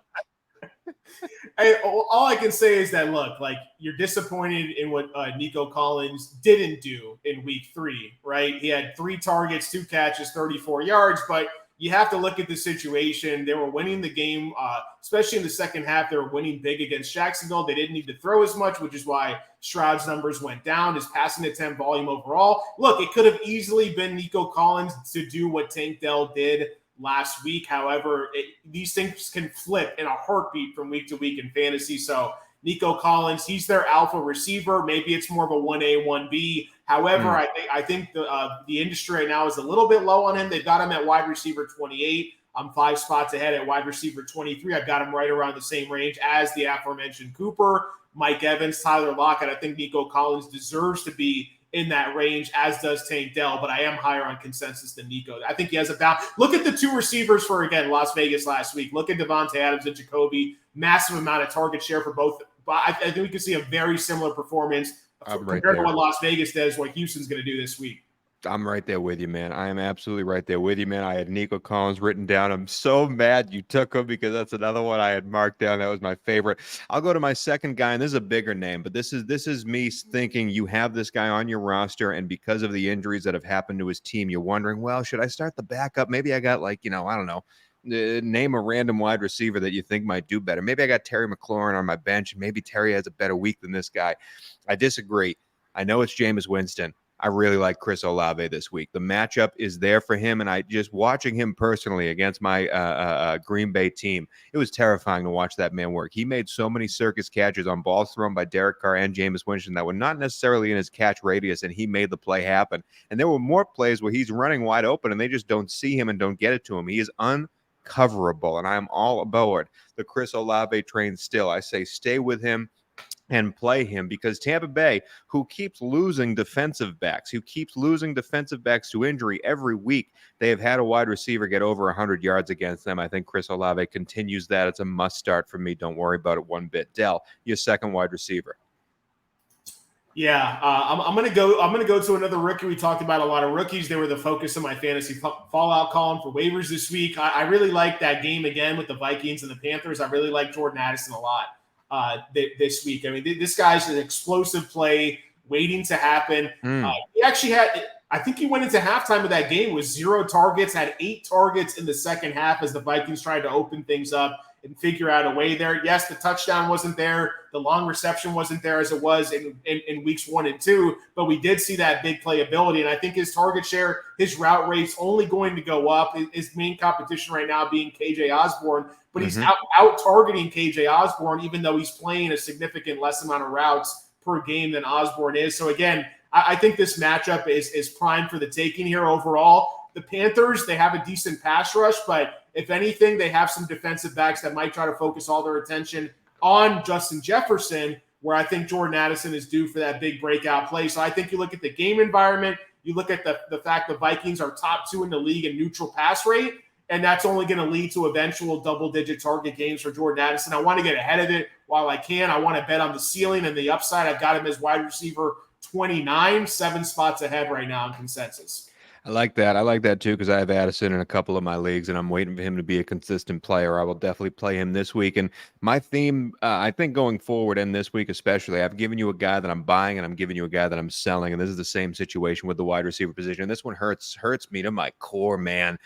All I can say is that, look, like, you're disappointed in what Nico Collins didn't do in week 3, right? He had 3 targets, 2 catches, 34 yards, but you have to look at the situation. They were winning the game, especially in the second half. They were winning big against Jacksonville. They didn't need to throw as much, which is why Stroud's numbers went down. His passing attempt volume overall. Look, it could have easily been Nico Collins to do what Tank Dell did last week. However, these things can flip in a heartbeat from week to week in fantasy. So Nico Collins, he's their alpha receiver. Maybe it's more of a 1A, 1B. However, I think the industry right now is a little bit low on him. They've got him at wide receiver 28. I'm 5 spots ahead at wide receiver 23. I've got him right around the same range as the aforementioned Cooper, Mike Evans, Tyler Lockett. I think Nico Collins deserves to be in that range, as does Tank Dell, but I am higher on consensus than Nico. I think he has look at the 2 receivers for, again, Las Vegas last week. Look at Devontae Adams and Jacoby. Massive amount of target share for both. But I think we can see a very similar performance compared to what Las Vegas does, what Houston's going to do this week. I'm right there with you, man. I am absolutely right there with you, man. I had Nico Collins written down. I'm so mad you took him because that's another one I had marked down. That was my favorite. I'll go to my second guy, and this is a bigger name, but this is me thinking you have this guy on your roster, and because of the injuries that have happened to his team, you're wondering, well, should I start the backup? Maybe I got I don't know. Name a random wide receiver that you think might do better. Maybe I got Terry McLaurin on my bench, and maybe Terry has a better week than this guy. I disagree. I know it's Jameis Winston. I really like Chris Olave this week. The matchup is there for him, and I just watching him personally against my Green Bay team, it was terrifying to watch that man work. He made so many circus catches on balls thrown by Derek Carr and Jameis Winston that were not necessarily in his catch radius, and he made the play happen. And there were more plays where he's running wide open, and they just don't see him and don't get it to him. He is uncoverable, and I am all aboard the Chris Olave train still. I say stay with him and play him because Tampa Bay, who keeps losing defensive backs to injury every week, they have had a wide receiver get over 100 yards against them. I think Chris Olave continues that. It's a must start for me. Don't worry about it one bit. Dell, your second wide receiver. Yeah, I'm gonna go. I'm gonna go to another rookie. We talked about a lot of rookies. They were the focus of my fantasy fallout column for waivers this week. I really like that game again with the Vikings and the Panthers. I really like Jordan Addison a lot this week. I mean, this guy's an explosive play waiting to happen. He actually had. I think he went into halftime of that game with 0 targets, had 8 targets in the second half as the Vikings tried to open things up and figure out a way there. Yes, the touchdown wasn't there. The long reception wasn't there as it was in weeks 1 and 2, but we did see that big playability. And I think his target share, his route rate's only going to go up. His main competition right now being KJ Osborne, but he's out targeting KJ Osborne, even though he's playing a significant less amount of routes per game than Osborne is. So again, I think this matchup is prime for the taking here overall. The Panthers, they have a decent pass rush, but if anything, they have some defensive backs that might try to focus all their attention on Justin Jefferson, where I think Jordan Addison is due for that big breakout play. So I think you look at the game environment, you look at the fact the Vikings are top 2 in the league in neutral pass rate, and that's only going to lead to eventual double-digit target games for Jordan Addison. I want to get ahead of it while I can. I want to bet on the ceiling and the upside. I've got him as wide receiver 29, 7 spots ahead right now in consensus. I like that. I like that too because I have Addison in a couple of my leagues, and I'm waiting for him to be a consistent player. I will definitely play him this week. And my theme, I think going forward and this week especially, I've given you a guy that I'm buying, and I'm giving you a guy that I'm selling. And this is the same situation with the wide receiver position. And this one hurts me to my core, man.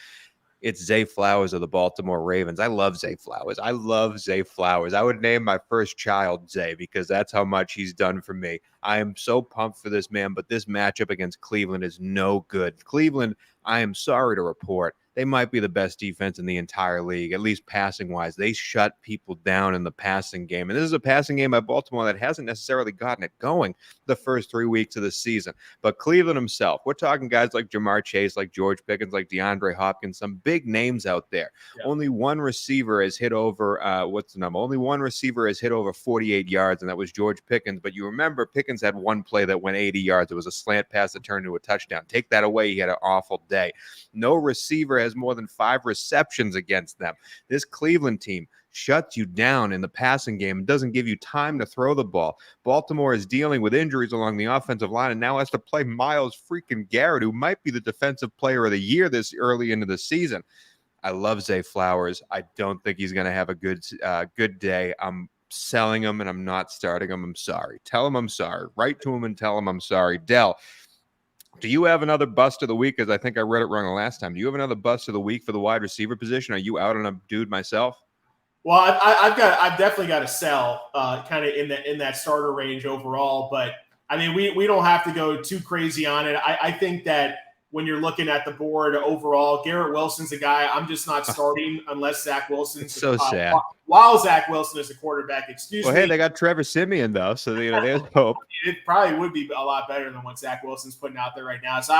It's Zay Flowers of the Baltimore Ravens. I love Zay Flowers. I would name my first child Zay because that's how much he's done for me. I am so pumped for this man, but this matchup against Cleveland is no good. Cleveland, I am sorry to report, they might be the best defense in the entire league, at least passing-wise. They shut people down in the passing game. And this is a passing game by Baltimore that hasn't necessarily gotten it going the first 3 weeks of the season. But Cleveland himself, we're talking guys like Jamar Chase, like George Pickens, like DeAndre Hopkins, some big names out there. Yeah. Only one receiver has hit over, Only one receiver has hit over 48 yards, and that was George Pickens. But you remember Pickens had one play that went 80 yards. It was a slant pass that turned into a touchdown. Take that away, he had an awful day. No receiver has more than 5 receptions against them. This Cleveland team shuts you down in the passing game and doesn't give you time to throw the ball. Baltimore is dealing with injuries along the offensive line and now has to play Myles freaking Garrett, who might be the defensive player of the year this early into the season. I love Zay Flowers. I don't think he's going to have a good day. I'm selling him and I'm not starting him. I'm sorry. Tell him I'm sorry. Write to him and tell him I'm sorry. Dell, do you have another bust of the week? Because I think I read it wrong the last time. Do you have another bust of the week for the wide receiver position? Are you out on a dude myself? Well, I've definitely got to sell kind of in that starter range overall. But I mean, we don't have to go too crazy on it. I think that when you're looking at the board overall, Garrett Wilson's a guy I'm just not starting unless Zach Wilson's so sad. While Zach Wilson is the quarterback, excuse me. Well, hey, they got Trevor Siemian though, so there's hope. It probably would be a lot better than what Zach Wilson's putting out there right now. So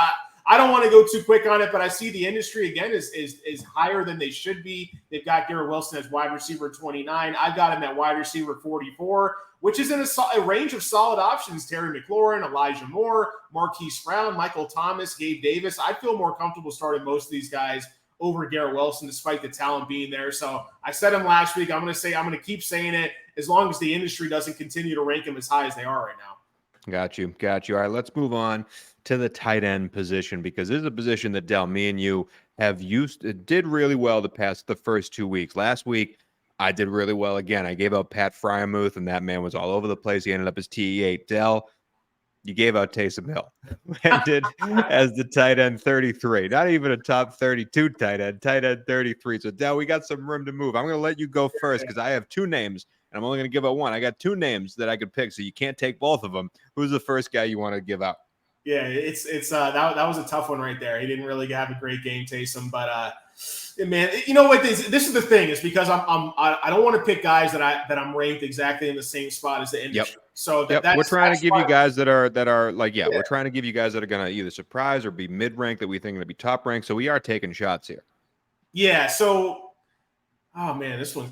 I don't want to go too quick on it, but I see the industry again is higher than they should be. They've got Garrett Wilson as wide receiver 29. I've got him at wide receiver 44, which is in a range of solid options. Terry McLaurin, Elijah Moore, Marquise Brown, Michael Thomas, Gabe Davis. I feel more comfortable starting most of these guys over Garrett Wilson, despite the talent being there. So I said him last week. I'm going to keep saying it as long as the industry doesn't continue to rank him as high as they are right now. Got you. Got you. All right, let's move on to the tight end position because this is a position that Dell, me and you have did really well the first 2 weeks. Last week, I did really well again. I gave out Pat Fryermuth, and that man was all over the place. He ended up as TE8. Dell, you gave out Taysom Hill. Landed as the tight end 33. Not even a top 32 tight end 33. So, Dell, we got some room to move. I'm going to let you go first because I have two names, and I'm only going to give out one. I got two names that I could pick, so you can't take both of them. Who's the first guy you want to give out? Yeah, it's that was a tough one right there. He didn't really have a great game, Taysom, but man, you know what? This is the thing is because I don't want to pick guys that I'm ranked exactly in the same spot as the industry. Yep. So we're trying to give you guys that are like, we're trying to give you guys that are going to either surprise or be mid-ranked that we think are going to be top ranked. So we are taking shots here. Yeah. So, oh man, this one.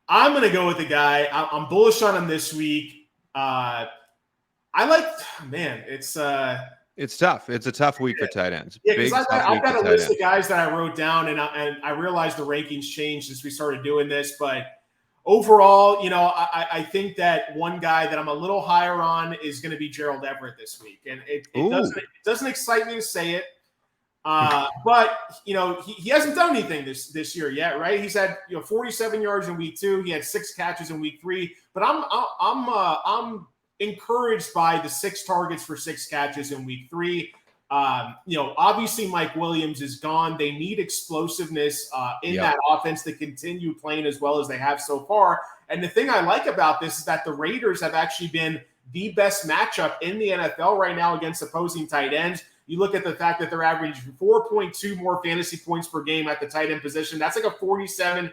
I'm going to go with the guy. I'm bullish on him this week. It's tough. It's a tough week for tight ends. Yeah, because I've got a list of guys that I wrote down, and I realized the rankings changed since we started doing this. But overall, you know, I think that one guy that I'm a little higher on is going to be Gerald Everett this week, and it doesn't excite me to say it, but you know he hasn't done anything this year yet, right? He's had 47 yards in week 2. He had 6 catches in week 3, but I'm encouraged by the 6 targets for 6 catches in week 3. Obviously Mike Williams is gone. They need explosiveness in that offense to continue playing as well as they have so far. And the thing I like about this is that the Raiders have actually been the best matchup in the NFL right now against opposing tight ends. You look at the fact that they're averaging 4.2 more fantasy points per game at the tight end position. That's like a 47%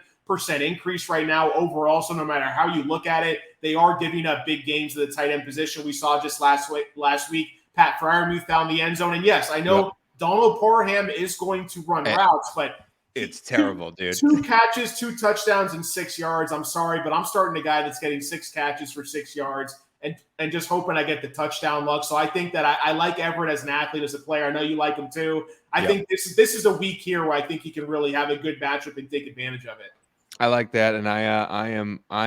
increase right now overall. So no matter how you look at it, they are giving up big gains to the tight end position. We saw just last week, Pat Fryermuth found the end zone. And yes, I know Donald Parham is going to run routes, but it's terrible, dude. 2 catches, 2 touchdowns, and 6 yards. I'm sorry, but I'm starting a guy that's getting 6 catches for 6 yards and just hoping I get the touchdown luck. So I think that I like Everett as an athlete, as a player. I know you like him too. I think this is a week here where I think he can really have a good matchup and take advantage of it. I like that, and I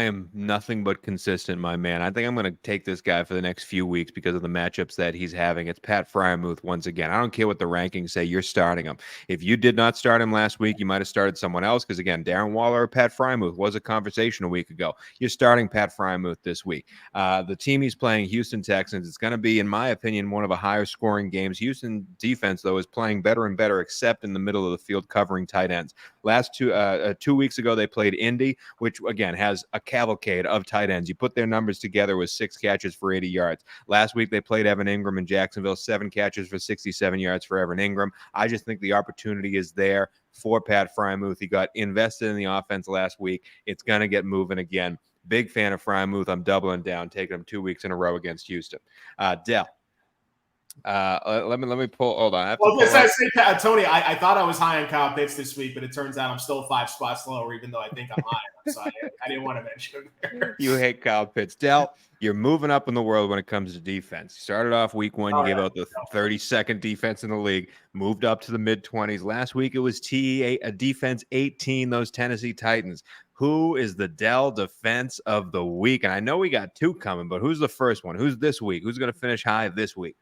am nothing but consistent, my man. I think I'm going to take this guy for the next few weeks because of the matchups that he's having. It's Pat Fryermuth once again. I don't care what the rankings say. You're starting him. If you did not start him last week, you might have started someone else because, again, Darren Waller or Pat Fryermuth was a conversation a week ago. You're starting Pat Fryermuth this week. The team he's playing, Houston Texans, it's going to be, in my opinion, one of the higher scoring games. Houston defense, though, is playing better and better, except in the middle of the field covering tight ends. Last 2 weeks ago, they played Indy, which again has a cavalcade of tight ends. You put their numbers together with 6 catches for 80 yards. Last week they played Evan Ingram in Jacksonville, 7 catches for 67 yards for Evan Ingram. I just think the opportunity is there for Pat Fryermuth. He got invested in the offense last week. It's going to get moving again. Big fan of Fryermuth. I'm doubling down, taking him 2 weeks in a row against Houston. Dell. Let me pull. Hold on. Tony, I thought I was high on Kyle Pitts this week, but it turns out I'm still 5 spots lower, even though I think I'm high. So I didn't want to mention him. You hate Kyle Pitts. Dell, you're moving up in the world when it comes to defense. You started off week 1, you gave out the 32nd defense in the league, moved up to the mid-20s. Last week it was a defense 18, those Tennessee Titans. Who is the Dell defense of the week? And I know we got 2 coming, but who's the first one? Who's this week? Who's going to finish high this week?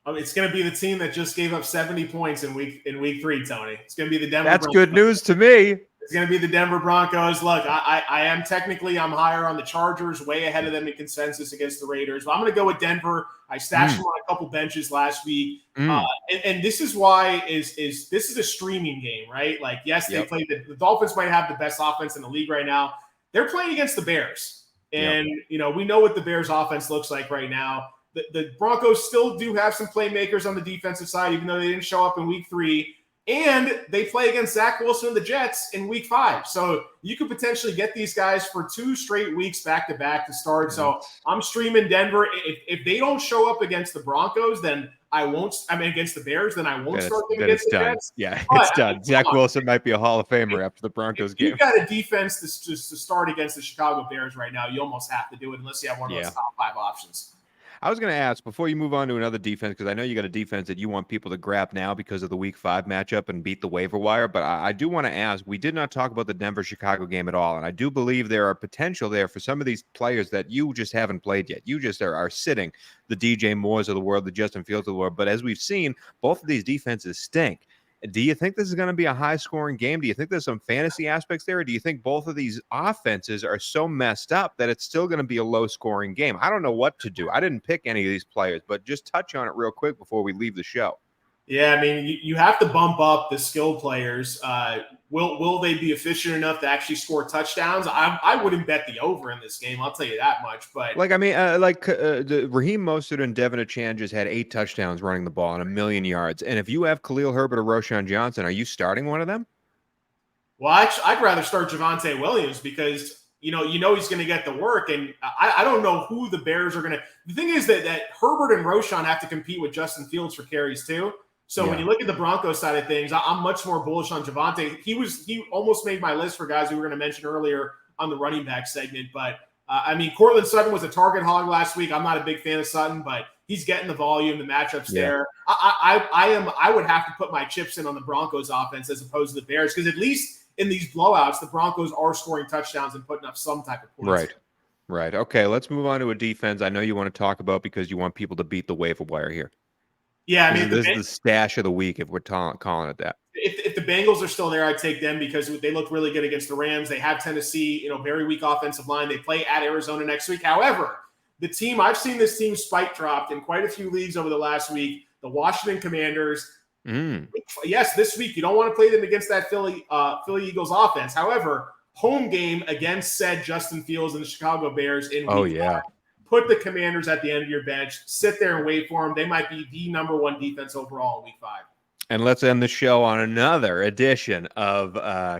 It's going to be the team that just gave up 70 points in week 3, Tony. It's going to be the Denver That's Broncos. Good news to me. It's going to be the Denver Broncos. Look, I'm higher on the Chargers, way ahead of them in consensus against the Raiders. But I'm going to go with Denver. I stashed them on a couple benches last week. And this is why this is a streaming game, right? Like, yes, they play the Dolphins might have the best offense in the league right now. They're playing against the Bears. And, we know what the Bears offense looks like right now. The Broncos still do have some playmakers on the defensive side, even though they didn't show up in week 3. And they play against Zach Wilson and the Jets in week 5. So you could potentially get these guys for 2 straight weeks back-to-back to start. So I'm streaming Denver. If they don't show up against the Broncos, then I won't – against the Bears, then I won't start them against the Jets. Yeah, it's done. Zach Wilson might be a Hall of Famer after the Broncos game. You've got a defense to start against the Chicago Bears right now. You almost have to do it unless you have one of those top 5 options. I was going to ask before you move on to another defense, because I know you got a defense that you want people to grab now because of the Week 5 matchup and beat the waiver wire. But I do want to ask, we did not talk about the Denver-Chicago game at all. And I do believe there are potential there for some of these players that you just haven't played yet. You just are sitting the DJ Moores of the world, the Justin Fields of the world. But as we've seen, both of these defenses stink. Do you think this is going to be a high-scoring game? Do you think there's some fantasy aspects there? Or do you think both of these offenses are so messed up that it's still going to be a low-scoring game? I don't know what to do. I didn't pick any of these players, but just touch on it real quick before we leave the show. Yeah, I mean, you have to bump up the skill players. Will they be efficient enough to actually score touchdowns? I wouldn't bet the over in this game. I'll tell you that much. But the Raheem Mostert and Devin Achane just had 8 touchdowns running the ball and 1,000,000 yards. And if you have Khalil Herbert or Roschon Johnson, are you starting one of them? Well, I'd rather start Javonte Williams because you know he's going to get the work, and I don't know who the Bears are going to. The thing is that Herbert and Roschon have to compete with Justin Fields for carries too. So when you look at the Broncos side of things, I'm much more bullish on Javonte. He almost made my list for guys we were going to mention earlier on the running back segment. But, I mean, Cortland Sutton was a target hog last week. I'm not a big fan of Sutton, but he's getting the volume, the matchups there. I would have to put my chips in on the Broncos offense as opposed to the Bears because at least in these blowouts, the Broncos are scoring touchdowns and putting up some type of points. Right. Okay, let's move on to a defense I know you want to talk about because you want people to beat the waiver wire here. Yeah, I mean, this is the stash of the week if we're calling it that. If the Bengals are still there, I'd take them because they look really good against the Rams. They have Tennessee, very weak offensive line. They play at Arizona next week. However, I've seen this team spike dropped in quite a few leagues over the last week. The Washington Commanders. Yes, this week you don't want to play them against that Philly Eagles offense. However, home game against said Justin Fields and the Chicago Bears in week 5. Put the Commanders at the end of your bench. Sit there and wait for them. They might be the number 1 defense overall in week 5. And let's end the show on another edition of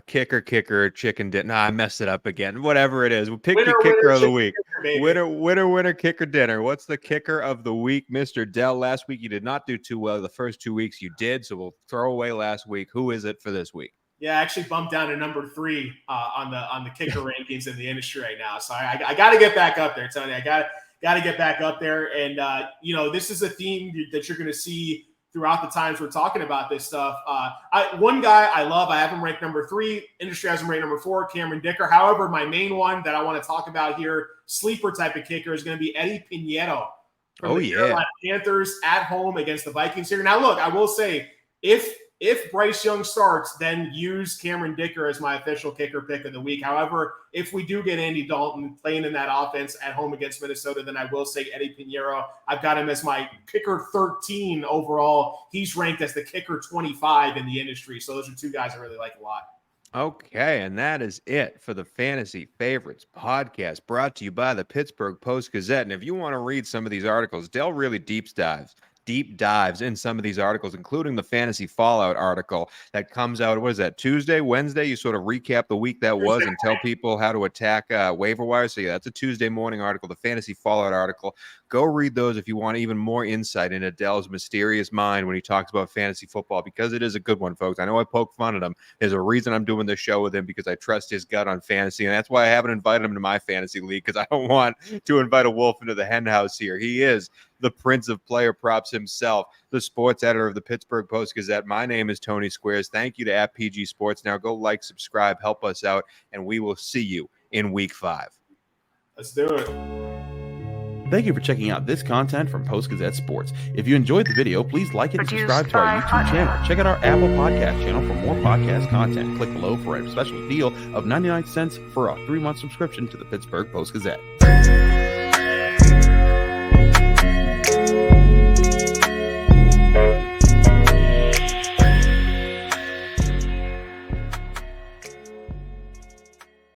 Kicker, Chicken Dinner. No, I messed it up again. Whatever it is. We'll pick your kicker of the week. Winner, kicker dinner. What's the kicker of the week, Mr. Dell? Last week you did not do too well. The first 2 weeks you did, so we'll throw away last week. Who is it for this week? Yeah, I actually bumped down to number 3 on the kicker rankings in the industry right now. So I got to get back up there, Tony. I got to get back up there. And, this is a theme that you're going to see throughout the times we're talking about this stuff. One guy I love, I have him ranked number 3. Industry has him ranked number 4, Cameron Dicker. However, my main one that I want to talk about here, sleeper type of kicker, is going to be Eddie Piñeiro from the Carolina Panthers at home against the Vikings here. Now, look, I will say, if Bryce Young starts, then use Cameron Dicker as my official kicker pick of the week. However, if we do get Andy Dalton playing in that offense at home against Minnesota, then I will say Eddie Piñeiro. I've got him as my kicker 13 overall. He's ranked as the kicker 25 in the industry. So those are 2 guys I really like a lot. Okay, and that is it for the Fantasy Favorites podcast brought to you by the Pittsburgh Post-Gazette. And if you want to read some of these articles, Dell really deep dives in some of these articles, including the Fantasy Fallout article that comes out, what is that, Tuesday, Wednesday? You sort of recap the week that was and tell people how to attack waiver wire. So, yeah, that's a Tuesday morning article, the Fantasy Fallout article. Go read those if you want even more insight into Dell's mysterious mind when he talks about fantasy football, because it is a good one, folks. I know I poke fun at him. There's a reason I'm doing this show with him, because I trust his gut on fantasy, and that's why I haven't invited him to my fantasy league, because I don't want to invite a wolf into the hen house here. He is the prince of player props himself, the sports editor of the Pittsburgh Post-Gazette. My name is Tony Squares. Thank you to @PG Sports. Now go like, subscribe, help us out, and we will see you in week 5. Let's do it. Thank you for checking out this content from Post-Gazette Sports. If you enjoyed the video, please like it and subscribe to our YouTube channel. Check out our Apple Podcast channel for more podcast content. Click below for a special deal of 99 cents for a 3-month subscription to the Pittsburgh Post-Gazette.